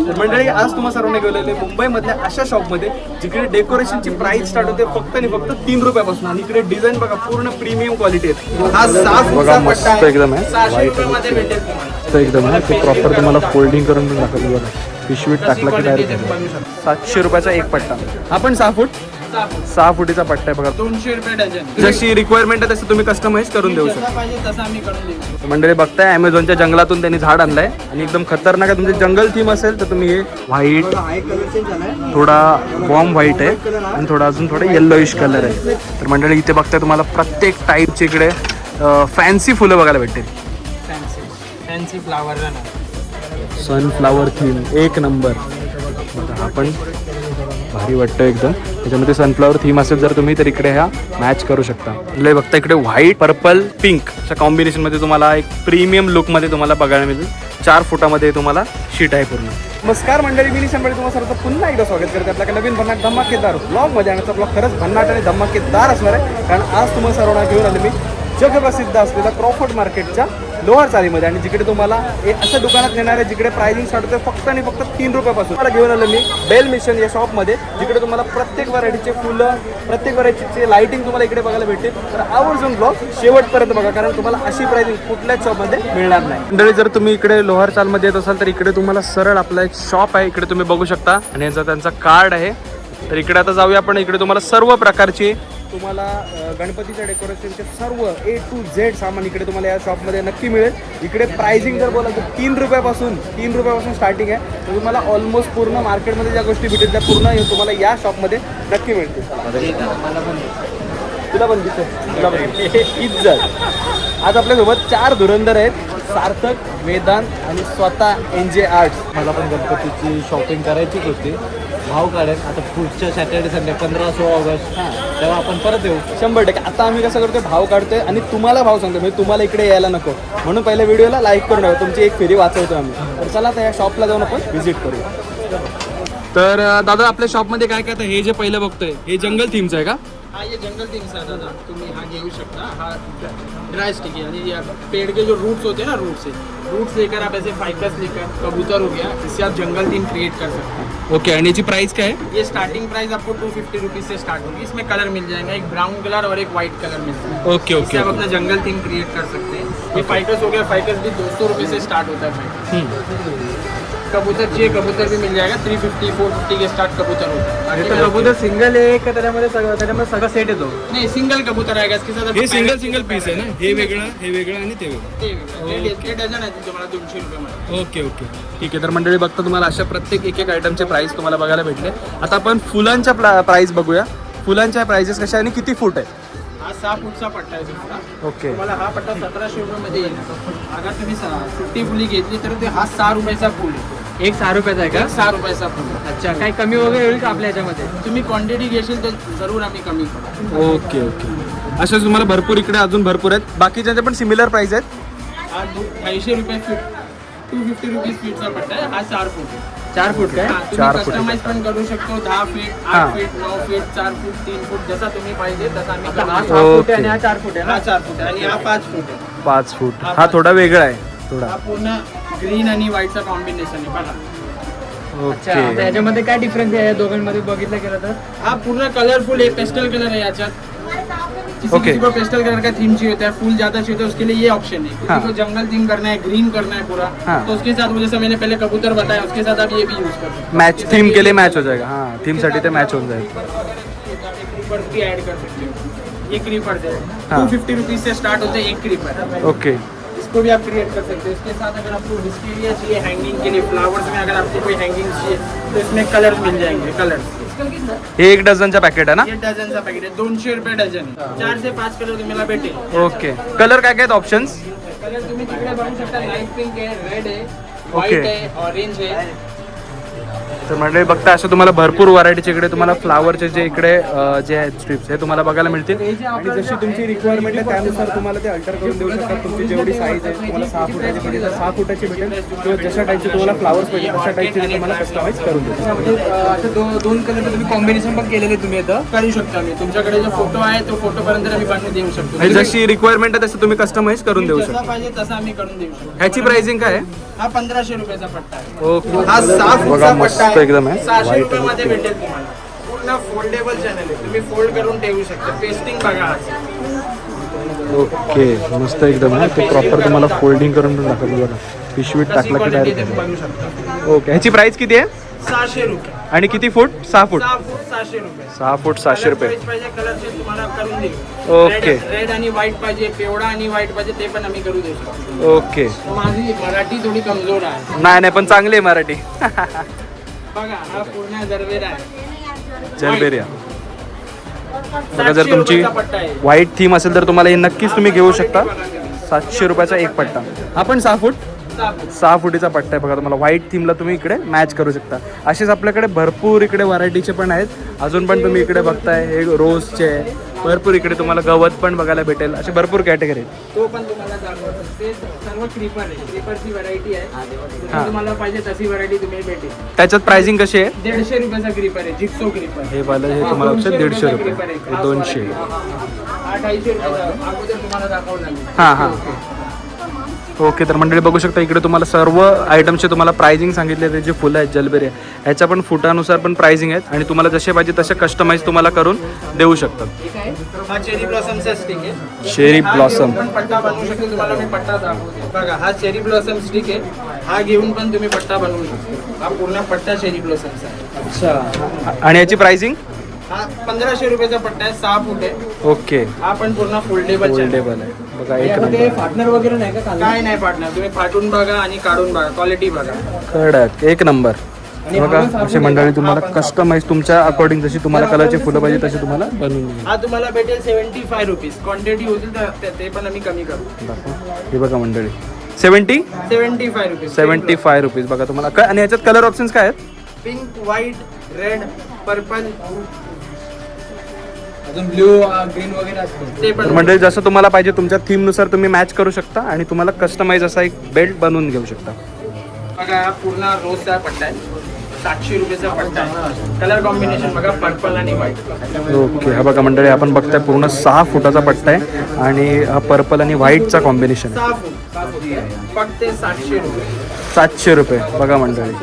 तर मंडळी आज तुम्हाला सर्वांना गेलेले मुंबईमधल्या अशा शॉपमध्ये जिकडे डेकोरेशनची प्राइस स्टार्ट होते फक्त आणि फक्त 3 रुपयापासून आणि इकडे डिझाईन बघा पूर्ण प्रीमियम क्वालिटी आहे. हा 6 फूटचा पट्टा आहे एकदम आहे 600 रुपयामध्ये भेटेल तुम्हाला. एकदम आहे ते प्रॉपर तुम्हाला फोल्डिंग करून पण दाखवलं बघा. पिशवीत टाकला की डायरेक्ट 700 रुपयाचा एक पट्टा. हा पण 6 फूट 6 फुटीचा पट्टा आहे बघा. 200 रुपये डझन. जशी रिक्वायरमेंट आहे तसं तुम्ही कस्टमाइज करून देऊ शकता. पाहिजे तसं आम्ही करून देऊ. मंडळी बघताय अमेझॉनच्या जंगलातून त्यांनी झाड आणलंय आणि एकदम खतरनाक आहे. तुमचे जंगल थीम असेल तर तुम्ही हे व्हाईट थोडा बॉम्ब व्हाईट आहे आणि थोडा अजून थोडा येल्लोइश कलर आहे. तर मंडळी इथे बघताय तुम्हाला प्रत्येक टाईपचे इकडे फॅन्सी फुलं बघायला भेटतील. फॅन्सी फ्लावर सनफ्लावर थीम एक नंबर. हा पण भारी वाटतं एकदम. त्याच्यामध्ये सनफ्लावर थीम असेल जर तुम्ही तर इकडे ह्या मॅच करू शकता. म्हणजे बघता इकडे व्हाईट पर्पल पिंकच्या कॉम्बिनेशनमध्ये तुम्हाला एक प्रीमियम लुकमध्ये तुम्हाला बघायला मिळेल. 4 फुटामध्ये तुम्हाला शीट आहे पूर्ण. नमस्कार मंडळी, मी निशांबळे तुम्हाला सर्वचं पुन्हा एकदा स्वागत करते आपल्या नवीन भन्नाट धमाकेदार ब्लॉगमध्ये. आणि आजचा ब्लॉग खरंच भन्नाट आणि धमाकेदार असणार आहे कारण आज तुम्हाला सर्वांना घेऊन आले मी जगप्रसिद्ध असलेल्या क्रॉफर्ड मार्केटच्या लोअर चालीमध्ये. आणि जिकडे तुम्हाला एक असं दुकानात नेणार आहे जिकडे प्राइसिंग स्टार्ट होते फक्त आणि फक्त 3 रुपयापासून. मला घेऊन आलं मी बेल मिशन या शॉपमध्ये जिकडे तुम्हाला प्रत्येक व्हरायटीचे फुलं प्रत्येक व्हरायटीचे लाइटिंग तुम्हाला इकडे बघायला भेटेल. तर आवर्जून ब्लॉग शेवटपर्यंत बघा कारण तुम्हाला अशी प्राइसिंग कुठल्याच शॉपमध्ये मिळणार नाही. मंडळी जर तुम्ही इकडे लोअर चालमध्ये येत असाल तर इकडे तुम्हाला सरळ आपला एक शॉप आहे इकडे तुम्ही बघू शकता आणि याचा त्यांचा कार्ड आहे. तर इकडे आता जाऊया आपण. इकडे तुम्हाला सर्व प्रकारची तुम्हाला गणपतीच्या डेकोरेशनचे सर्व A to Z सामान इकडे तुम्हाला या शॉपमध्ये नक्की मिळेल. इकडे प्राइसिंग जर बोला तर 3 रुपयापासून स्टार्टिंग आहे. तर तुम्हाला ऑलमोस्ट पूर्ण मार्केटमध्ये ज्या गोष्टी भेटेल त्या पूर्ण तुम्हाला या शॉपमध्ये नक्की मिळतील. तुला पण दिसत इज्जत. आज आपल्यासोबत 4 धुरंधर आहेत, सार्थक, वेदांत आणि स्वतः NJ आर्ट्स. मला पण गणपतीची शॉपिंग करायचीच होती. भाव काढेल आता पुढच्या सॅटर्डे संडे 15-16 ऑगस्ट तेव्हा आपण परत येऊ. 100%. आता आम्ही कसं करतोय भाव काढतोय आणि तुम्हाला भाव सांगतो म्हणजे तुम्हाला इकडे यायला नको म्हणून पहिल्या व्हिडिओला लाईक करून ठेवा. तुमची एक फेरी वाचवतो आम्ही. तर चला आता या शॉपला जाऊन आपण व्हिजिट करूया. तर दादा आपल्या शॉपमध्ये काय काय हे जे पहिलं बघतोय हे जंगल थीमचं आहे का? हा ये जंगल थिंग्स है दादा. तुम्ही हा घेऊ शकता. हा ड्राई स्टिक है यानी पेड़ के जो रूट्स होते हैं ना रूट्स लेकर आप ऐसे फाइकस लेकर कबूतर हो गया इससे आप जंगल थीम क्रिएट कर सकते हैं. ओके. आणि याची प्राइस काय आहे? ये स्टार्टिंग प्राइस आपको 250 रुपीज़ से स्टार्ट होगी. इसमें कलर मिल जाएगा, एक ब्राउन कलर और एक व्हाइट कलर मिलता है. ओके इससे आप अपना जंगल थीम क्रिएट कर सकते हैं. ये फाइकस हो गया. फाइकस भी 200 रुपये से स्टार्ट होता है. कबूतर चाहिए कबूतर भी मिल जाएगा. 350-450 के स्टार्ट कबूतर होता है. तो कबूतर सिंगल आहे का त्याच्यामध्ये सगळा सेट येतो? नहीं सिंगल कबूतर आएगा. इसके साथ हे सिंगल पीस आहे ना? हे वेगळं आणि ते वेगळं. ये डझन आहे तुम्हाला 200 रुपये. ओके. ठीक आहे. तर मंडळी बघता तुम्हाला अशा प्रत्येक एक आयटमचे प्राइस तुम्हाला बघायला भेटले. आता आपण फुलांच्या प्राइस बघूया. फुलांच्या प्राइसेस कशा आणि किती फूट आहे? हा 6 फूटचा पट्टा आहे तुमचा. ओके. तुम्हाला हा पट्टा 1700 रुपयामध्ये येईल. अगर तुम्ही सुट्टी फुली घेतली तर ते हा 6 रुपयाचा फुल आहे. एक 6 रुपयाचा आहे का? 6 रुपयाचा फुल. अच्छा, काही कमी वगैरे होईल का आपल्या ह्याच्यामध्ये? तुम्ही क्वांटिटी घेशील तर जरूर आम्ही कमी करू. ओके. अशा तुम्हाला भरपूर इकडे अजून भरपूर आहेत. बाकीच्या पण सिमिलर प्राइस आहेत. हा 250 रुपये फीट 250 रुपीज फीटचा पट्टा आहे. हा 4 फूट आहे. 4 फूट काय? हा, 4 तुम्ही फूट. कस्टमाइज पण करू शकतो. 10 फीट 8 फीट 9 फीट 4 फूट 3 फूट जसा तुम्ही पाहिजे तसा आम्ही हा करू. 6 फूट आहे आणि हा 4 फूट आहे हा ना? 4 फूट आहे आणि हा 5 फूट आहे. 5 फूट. हा थोडा वेगळा आहे थोडा. हा पूर्ण ग्रीन आणि व्हाईटचा कॉम्बिनेशन आहे बघा. अच्छा, आता याच्यामध्ये काय डिफरन्स आहे या दोघांमध्ये बघितलं गेलं तर? हाँ पूरा कलरफुल है. पेस्टल कलर है याच्यात. किसी को पेस्टल कलर का थीम चाहिए होता है, फूल ज्यादा चाहिए होता है, उसके लिए ये ऑप्शन है. किसी को जंगल थीम करना है, ग्रीन करना है पूरा, तो उसके साथ जैसे मैंने पहले कबूतर बताया उसके साथ आप ये भी यूज कर सकते हैं. मॅच थीम के लिए मॅच हो जाएगा. हाँ थीम साठी ते मॅच होऊन जाईल. क्रीपर्स भी ऐड कर सकते हो. ये क्रीपर्स है 250 रुपीज से स्टार्ट होते हैं एक क्रीपर. ओके. इसको भी आप क्रिएट कर सकते हैं. इसके साथ अगर आपको विस्टेरिया चाहिए हैंगिंग के लिए, फ्लावर्स में अगर आपको कोई हैंगिंग चाहिए तो इसमें कलर मिल जाएंगे. कलर हे 1 डझनचा पॅकेट आहे ना? ये डझनचा पॅकेट आहे. 200 रुपये डझन. 4 से 5 कलर तुम्हाला भेटेल. ओके. कलर काय आहेत ऑप्शन्स? कलर तुम्ही तिकडे बघू शकता. लाईट पिंक आहे, रेड आहे, व्हाईट आहे, ऑरेंज आहे. तर मंडळी बघता असं तुम्हाला भरपूर व्हरायटीचे इकडे तुम्हाला फ्लावरचे जे इकडे जे आहेत स्ट्रिप्स हे तुम्हाला बघायला मिळतील. आणि जशी तुमची रिक्वायरमेंट आहे त्यानुसार तुम्हाला ते अल्टर करून देऊ शकतात. तुमची जेवढी साईज आहे तुम्हाला 6 फुटाची भेटेल तर 6 फुटाची भेटेल किंवा जशा टाईपचे तुम्हाला फ्लावर्स पाहिजे तशा टाईपचे तुम्हाला कस्टमाइज करून देऊ. दोन कलर तुम्ही कॉम्बिनेशन पण केलेले तुम्ही आता करू शकता. मी तुमच्याकडे जो फोटो आहे तो फोटो पर्यंत आम्ही बनवून देऊ शकतो. आणि जशी रिक्वायरमेंट आहे तसं तुम्ही कस्टमाइज करून देऊ जसा शकता. पाहिजे तसा आम्ही करून देऊ शकतो. ह्याची प्राइसिंग काय आहे? हा 1500 रुपयाचा पट्टा आहे. ओके हा 6 बघा फुटचा मस्त पट्टा एकदम आहे. 600 रुपयामध्ये भेटेल तुम्हाला. पूर्ण फोल्डेबल चॅनल आहे. तुम्ही फोल्ड करून ठेवू शकता. पेस्टिंग बघा हा. ओके मस्त एकदम आहे. ते प्रॉपर तुम्हाला फोल्डिंग करून पण दाखवतो बघा. पिशवीत टाकला की क्वालिटी डायरेक्ट. बघू शकता. ओके ह्याची प्राइस किती आहे? 600 रुपये. आणि किती फूट? 6 फूट. 6 फूट 600 रुपये. 6 फूट 600 रुपये. पाहिजे कलरचे तुम्हाला करून देऊ. ओके. रेड आणि व्हाईट पाहिजे, पिवळा आणि व्हाईट पाहिजे ते पण आम्ही करू देऊ शकतो. ओके. माझी मराठी थोडी कमजोर आहे. नाही पण चांगली आहे मराठी. बघा हा पूर्ण जरबेरा आहे. जरबेरिया. बघा 700 जर तुमची रुपयाचा पट्टा आहे. व्हाईट थीम असेल तर तुम्हाला हे नक्कीच तुम्ही घेऊ शकता. 700 रुपयाचा एक पट्टा. हा पण 6 फूट. 6 फुटीचा पट्टा आहे बघा. तुम्हाला व्हाईट थीमला तुम्ही इकडे मॅच करू शकता. असेच आपल्याकडे भरपूर इकडे व्हरायटीचे पण आहेत. अजून पण तुम्ही इकडे बघताय हे रोजचे भरपूर इकडे तुम्हाला गवत पण बघायला भेटेल. असे भरपूर कॅटेगरी आहेत. तो पण तुम्हाला दाखवतो. ते सर्व क्रीपर आहे. क्रीपरची व्हरायटी आहे. जशी तुम्हाला पाहिजे तशी व्हरायटी तुम्ही भेटेल. त्याच्यात प्राइसिंग कशी आहे? 150 रुपयाचा क्रीपर आहे. Jigsaw creeper. हे वाला हे तुम्हाला 150 रुपये. हे 200. हा 250 रुपयाचा अगोदर तुम्हाला दाखवला मी. हां ओके. तर मंडळी बघू शकता इकडे तुम्हाला सर्व आयटमचे तुम्हाला प्राइसिंग सांगितले. ते जे फुलं आहेत जलबेरी ह्याच्या पण फुटानुसार पण प्राइसिंग आहेत. आणि तुम्हाला जसे पाहिजे तसे कस्टमाइज तुम्हाला करून देऊ शकतात. हा चेरी ब्लॉसमचा स्टिक आहे. Cherry blossom. पण पट्टा बनवू शकतो. तुम्हाला मी पट्टा दाखवतो. बघा हा चेरी ब्लॉसम स्टिक आहे. हा घेऊन पण तुम्ही पट्टा बनवू शकतो. हा पूर्ण पट्टा चेरी ब्लॉसमचा आहे. अच्छा. आणि याची प्राइसिंग? हा 1500 रुपयाचा पट्टा आहे. 6 फूट आहे. ओके. हा पण पूर्ण फोल्डेबल आहे बघा. एक नंबर. फाटणार वगैरे नाही का? काय नाही फाटणार. तुम्ही फाटून बघा आणि काढून बघा. क्वालिटी बघा. कडक एक नंबर. बघा अशी मंडळी तुम्हाला कस्टमाइज तुमच्या अकॉर्डिंग जशी तुम्हाला कलरची फुलं पाहिजे तशी तुम्हाला बनवून देईल. हा तुम्हाला भेटेल 75 रुपीज. क्वांटिटी होतील तर ते पण आम्ही कमी करू. हे बघा मंडळी 75 रुपीज. 75 रुपीज बघा तुम्हाला. आणि याच्यात कलर ऑप्शन्स काय आहेत? पिंक, व्हाईट, रेड, पर्पल, अजून ब्ल्यू ग्रीन वगैरे असते. ते तर पण मंडळी जसं तुम्हाला पाहिजे तुमच्या थीमनुसार तुम्ही मॅच करू शकता आणि तुम्हाला कस्टमाइज असा एक बेल्ट बनवून घेऊ शकता. बघा हा पूर्ण रोजचा पट्टा आहे. 700 रुपयाचा पट्टा आहे. कलर कॉम्बिनेशन बघा पर्पल आणि व्हाईट. ओके. हा बघा मंडळी आपण बघताय पूर्ण 6 फुटाचा पट्टा आहे आणि हा पर्पल आणि व्हाईटचा कॉम्बिनेशन आहे. 6 फूट फक्त 700 रुपये. 700 रुपये बघा मंडळी.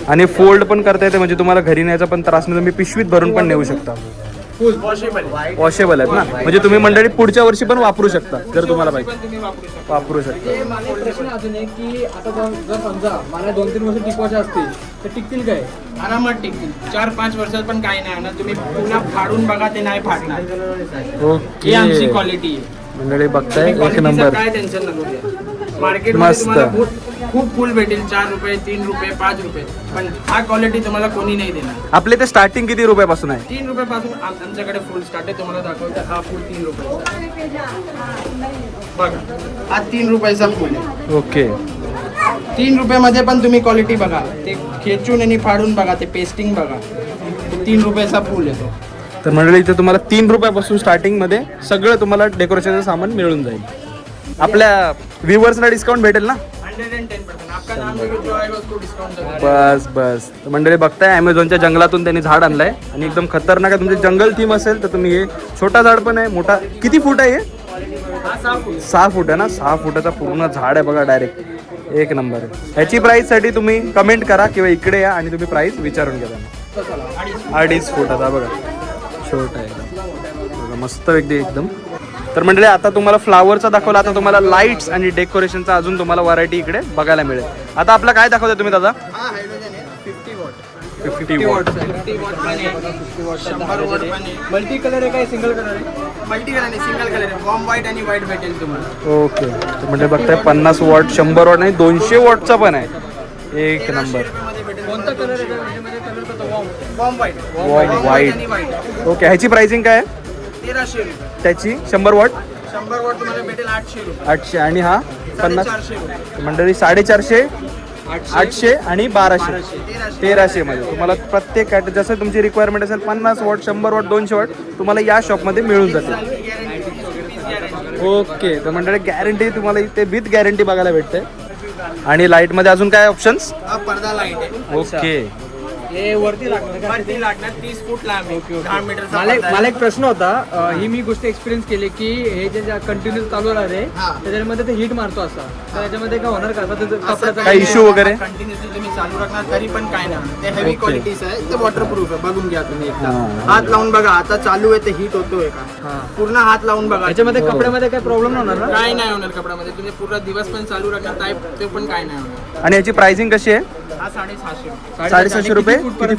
आणि फोल्ड पण करता येते म्हणजे तुम्हाला घरी न्यायचा पण त्रास नाही. तुम्ही पिशवीत भरून पण नेऊ शकता. फुल वॉशेबल. वॉशेबल आहेत ना म्हणजे तुम्ही मंडळी पुढच्या वर्षी पण वापरू शकता जर तुम्हाला पाहिजे. पण तुम्ही वापरू शकता. वापरू शकता. ते मला एक प्रश्न अजून आहे की आता जर समजा मला 2-3 वर्ष टिकवायचे असतील तर टिकतील काय? आरामात टिकतील. 4-5 वर्षात पण काही नाही होणार. तुम्ही पुन्हा फाडून बघा ते नाही फाडणार. ही आमची ओके क्वालिटी आहे. मंडळी बघताय एक क्वालिटीचं नंबर. काय टेन्शन नको घ्या. मार्केटमध्ये मस्त. तुम्हाला खूप फुल भेटेल. 4 रुपये, 3 रुपये, 5 रुपये. पण हा क्वालिटी तुम्हाला कोणी नाही देणार. आपले ते स्टार्टिंग किती रुपयापासून आहे? 3 रुपयापासून आमच्याकडे फुल स्टार्ट आहे. तुम्हाला दाखवतो. हा फुल 3 रुपये बघा. हा 3 रुपयाचा फुल आहे. ओके. 3 रुपयामध्ये पण तुम्ही क्वालिटी बघा. ते खेचून आणि फाडून बघा. ते पेस्टिंग बघा. 3 रुपयाचा फुल आहे तो. तर मंडळी इथे तुम्हाला 3 रुपयापासून स्टार्टिंग मध्ये सगळं तुम्हाला डेकोरेशनचं सामान मिळून जाईल. आपल्या व्ह्युअर्सला डिस्काउंट भेटेल ना? 110%. आपका नाम लेके जो आएगा उसको डिस्काउंट देगा. बस बस. तर मंडळी बघताय ॲमेझॉनच्या जंगलातून त्यांनी झाड आणलंय आणि एकदम खतरनाक आहे. तुमचे जंगल थीम असेल तर तुम्ही हे छोटा झाड पण आहे मोठा. किती फूट आहे हे? हा 6 फूट. 6 फूट आहे ना. 6 फुटाचा पूर्ण झाड आहे बघा डायरेक्ट. एक नंबर आहे. ह्याची प्राईससाठी तुम्ही कमेंट करा किंवा इकडे या आणि तुम्ही प्राईस विचारून घ्या त्यांना. 2.5 फुटाचा बघा. छोटा आहे बघा मस्त एकदम. तर मंडळी आता तुम्हाला फ्लावरचा दाखवला. आता तुम्हाला लाईट्स आणि डेकोरेशनचा अजून तुम्हाला व्हरायटी इकडे बघायला मिळेल. आता आपला काय दाखवता तुम्ही दादा? हा हायड्रोजन आहे. 50 वॉट. 50 वॉट. 50 वॉट पण आहे. 100 वॉट पण आहे. मल्टी कलर आहे काय सिंगल कलर आहे? मल्टी कलर आणि सिंगल कलर आहे. वॉर्म व्हाईट आणि व्हाईट भेटेल तुम्हाला. ओके. तर म्हणजे बघताय 50 वॉट, 100 वॉट आणि 200 वॉटचा पण आहे. एक नंबर. कोणता कलर आहे म्हणजे कलर कोणता? Warm white. व्हाईट. आणि व्हाईट. ओके. ह्याची प्राइसिंग काय आहे? 1300 रुपये. त्याची 100 वॉट 100 वॉट तुम्हाला भेटेल 800 रुपये. 800 आणि हा 50 450 रुपये. मंडळी 450 800 आणि 1200 1300 मध्ये तुम्हाला प्रत्येक जसं तुमची रिक्वायरमेंट असेल 50 वॉट 100 वॉट 200 वॉट तुम्हाला या शॉपमध्ये मिळून जाते. ओके, तर म्हणजे गॅरंटी तुम्हाला इथे विथ गॅरंटी बघायला भेटते. आणि लाईटमध्ये अजून काय ऑप्शन्स? पडदा लाईट आहे. ओके, हे वरती लागणार का? वरती लागणार 30 फूट लांब आहे. 10 मीटरचा मला एक प्रश्न होता. ही मी गोष्ट एक्सपिरियन्स केली की हे जे कंटिन्यू चालू राहते त्याच्यामध्ये ते हिट मारतो असा, तर त्याच्यामध्ये काय होणार का? कपड्याचा काही इश्यू वगैरे? कंटिन्युअसली तुम्ही चालू राखणार तरी पण काय नाही. ते हेवी क्वालिटीच आहे, ते वॉटरप्रूफ आहे. बघून घ्या तुम्ही एकदा. हात लावून बघा, आता चालू आहे ते हीट होतोय का? पूर्ण हात लावून बघा. त्याच्यामध्ये कपड्यामध्ये काय प्रॉब्लेम होणार ना? काय नाही होणार कपड्यामध्ये. तुम्ही पूर्ण दिवस पण चालू राखणार ते पण काय नाही होणार. आणि याची प्राइसिंग कशी आहे? हा 750 रुपये. 750 रुपये.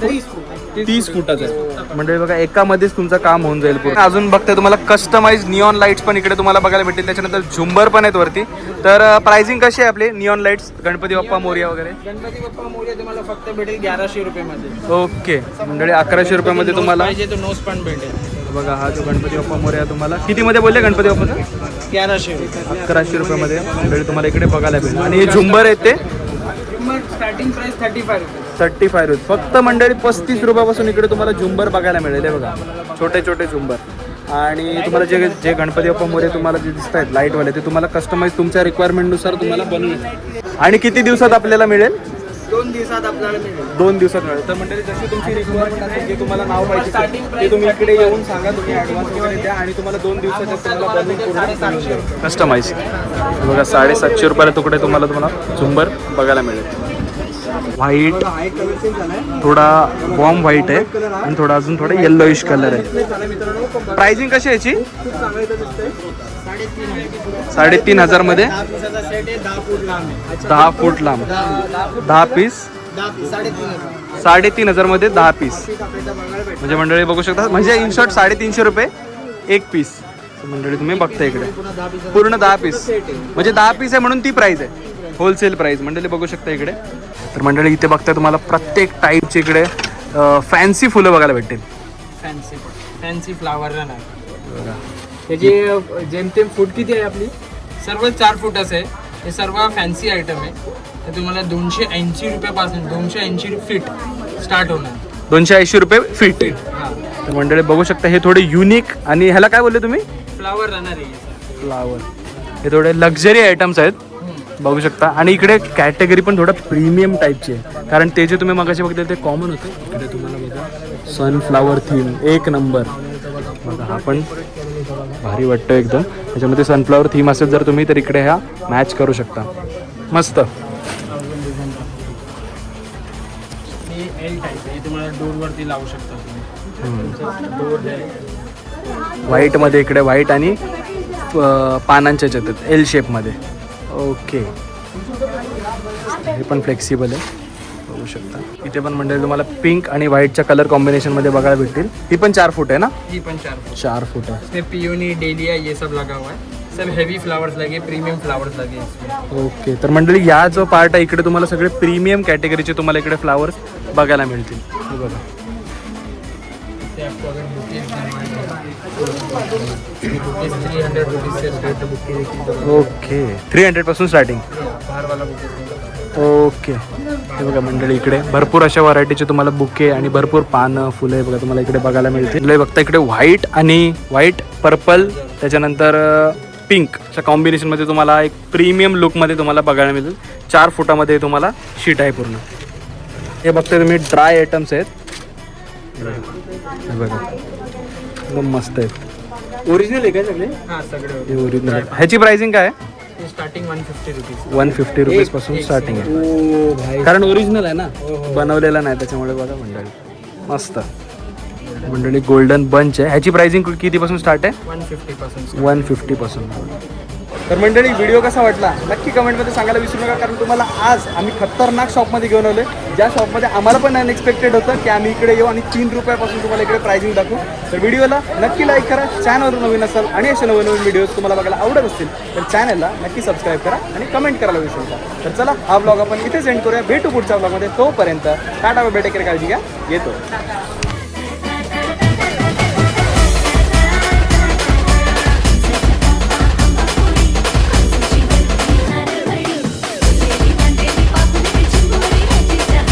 30 फूट. 30 फुटाचं म्हणजे बघा एकामध्येच तुमचं काम होऊन जाईल पूर्ण. अजून बघते तुम्हाला कस्टमाइज निऑन लाईट्स पण इकडे तुम्हाला बघायला भेटतील. त्याच्यानंतर झुंबर पण आहेत वरती. तर प्राइसिंग कशी आहे आपली निऑन लाईट्स गणपती बाप्पा मोरया वगैरे? गणपती बाप्पा मोरया तुम्हाला फक्त भेटेल 1100 रुपये मध्ये. ओके, म्हणजे 1100 रुपयामध्ये तुम्हाला पाहिजे तो नोस पण भेटेल. बघा हा जो गणपती बाप्पा मोरया तुम्हाला किती मध्ये बोलले गणपती बाप्पाचं? 1100 रुपये. 1100 रुपयामध्ये म्हणजे तुम्हाला इकडे बघायला भेटेल. आणि हे झुंबर आहेत ते स्टार्टिंग प्राइस 35 रुपये. 35 रुपये फक्त. मंडळी 35 रुपयापासून इकडे तुम्हाला झुंबर बघायला मिळेल. हे बघा छोटे छोटे झुंबर. आणि तुम्हाला जे गणपती बाप्पा मोरया तुम्हाला जे दिसत आहेत लाईटवाले ते तुम्हाला कस्टमाइज तुमच्या रिक्वायरमेंटनुसार तुम्हाला बनवून. आणि किती दिवसात आपल्याला मिळेल? 2 दिवसात आपल्याला मिळेल. 2 दिवसात मिळेल. तर मंडळी जशी तुमची रिक्वायरमेंट असेल जे तुम्हाला नाव पाहिजे ते तुम्ही इकडे येऊन सांगा. तुम्ही ॲडव्हान्स वगैरे द्या आणि तुम्हाला 2 दिवसाच्या तुम्हाला बनवून पूर्ण कस्टमाइज. बघा 750 रुपयाला तुकडे तुम्हाला झुंबर बघायला मिळेल. व्हाईट, थोडा बॉम्ब व्हाईट आहे आणि थोडा अजून थोडा येल्लोइश कलर आहे. प्राइसिंग कशी आहे याची? 3,500 मध्ये 10 फूट लांब 10 पीस 3,500 मध्ये 10 पीस. म्हणजे मंडळी बघू शकता. म्हणजे इन शॉर्ट 350 रुपये एक पीस. मंडळी तुम्ही बघता इकडे पूर्ण 10 पीस म्हणजे 10 पीस आहे म्हणून ती प्राइस आहे. होलसेल प्राइस मंडळी बघू शकता इकडे. तर मंडळी इथे बघताय तुम्हाला प्रत्येक टाईपचे इकडे फॅन्सी फुलं बघायला भेटतील. फॅन्सी फ्लावर राहणार. त्याची जेमतेम फूट किती आहे आपली? सर्व 4 फूट आहे. हे सर्व फॅन्सी आयटम आहे. तर तुम्हाला 280 रुपयापासून 280 फीट स्टार्ट होणार. 280 रुपये फीट. हा, तर मंडळी बघू शकता हे थोडे युनिक. आणि ह्याला काय बोलले तुम्ही? फ्लावर राहणार आहे. फ्लावर. हे थोडे लक्झरी आयटम्स आहेत बघू शकता. आणि इकडे कॅटेगरी पण थोडं प्रीमियम टाईपची आहे. कारण ते जे तुम्ही मगाशी बघते ते कॉमन होते. इकडे तुम्हाला बघा सनफ्लावर थीम एक नंबर. बघा हा पण भारी वाटतं एकदम. त्याच्यामध्ये सनफ्लावर थीम असेल जर तुम्ही तर इकडे ह्या मॅच करू शकता. मस्त. हे एल टाईप आहे. तुम्हाला डोरवरती लावू शकता तुम्ही. व्हाईटमध्ये इकडे व्हाईट आणि पानांच्या येतात एल शेपमध्ये. ओके, हे पण फ्लेक्सिबल आहे बघू शकता. इथे पण म्हणजे तुम्हाला पिंक आणि व्हाईटच्या कलर कॉम्बिनेशनमध्ये बघायला भेटतील. ही पण 4 फूट आहे ना? ही पण 4 फूट. 4 फूट आहे. इसमें पियोनी डेलिया ये सब लगा हुआ है. सब हेवी फ्लावर्स लगे, प्रीमियम फ्लावर्स लगे इसमें. ओके, तर मंडळी या जो पार्ट आहे इकडे तुम्हाला सगळे प्रीमियम कॅटेगरीचे तुम्हाला इकडे फ्लावर्स बघायला मिळतील. हे बघा आपको अगर बुकेज बुकेज 300 रुपीज से स्टार्ट बुके. ओके, 300 पासून स्टार्टिंग. बाहर वाला बुके. ओके, हे बघा मंडळी इकडे भरपूर अशा व्हरायटीचे तुम्हाला बुके आणि भरपूर पानं फुले बघा तुम्हाला इकडे बघायला मिळतील. बघता इकडे व्हाईट आणि व्हाईट पर्पल त्याच्यानंतर पिंकच्या कॉम्बिनेशनमध्ये तुम्हाला एक प्रीमियम लुकमध्ये तुम्हाला बघायला मिळेल. 4 फुटामध्ये तुम्हाला शीट आहे पूर्ण. हे बघता तुम्ही ड्राय आयटम्स आहेत. हे बघा एकदम मस्त आहेत. ओरिजिनल आहे का सगळे? हां सगळे हे ओरिजिनल आहे. ह्याची प्राइसिंग काय आहे? Starting 150 rupees. 150 रुपीज पासून स्टार्टिंग आहे. कारण ओरिजिनल आहे ना, बनवलेला नाही त्याच्यामुळे बघा मंडळी मस्त. मंडळी गोल्डन बंच आहे. ह्याची प्राइसिंग कितीपासून स्टार्ट आहे? 150 पासून. 150 पासून. तर मंडळी व्हिडिओ कसा वाटला नक्की कमेंटमध्ये सांगायला विसरू नका. कारण तुम्हाला आज आम्ही खतरनाक शॉपमध्ये घेऊन आलो आहे. ज्या शॉपमध्ये आम्हाला पण अनएक्सपेक्टेड होतं की आम्ही इकडे येऊ आणि 3 रुपयापासून तुम्हाला इकडे प्राइसिंग दाखवू. तर व्हिडिओला नक्की लाईक करा. चॅनलवर नवीन असाल आणि असे नवीन व्हिडिओज तुम्हाला बघायला आवडत असतील तर चॅनलला नक्की सबस्क्राईब करा आणि कमेंट करायला विसरू नका. तर चला हा ब्लॉग आपण इथे सेंड करूया. भेटू पुढच्या ब्लॉगमध्ये. तोपर्यंत tata bye bye. Take care. काळजी घ्या. येतो.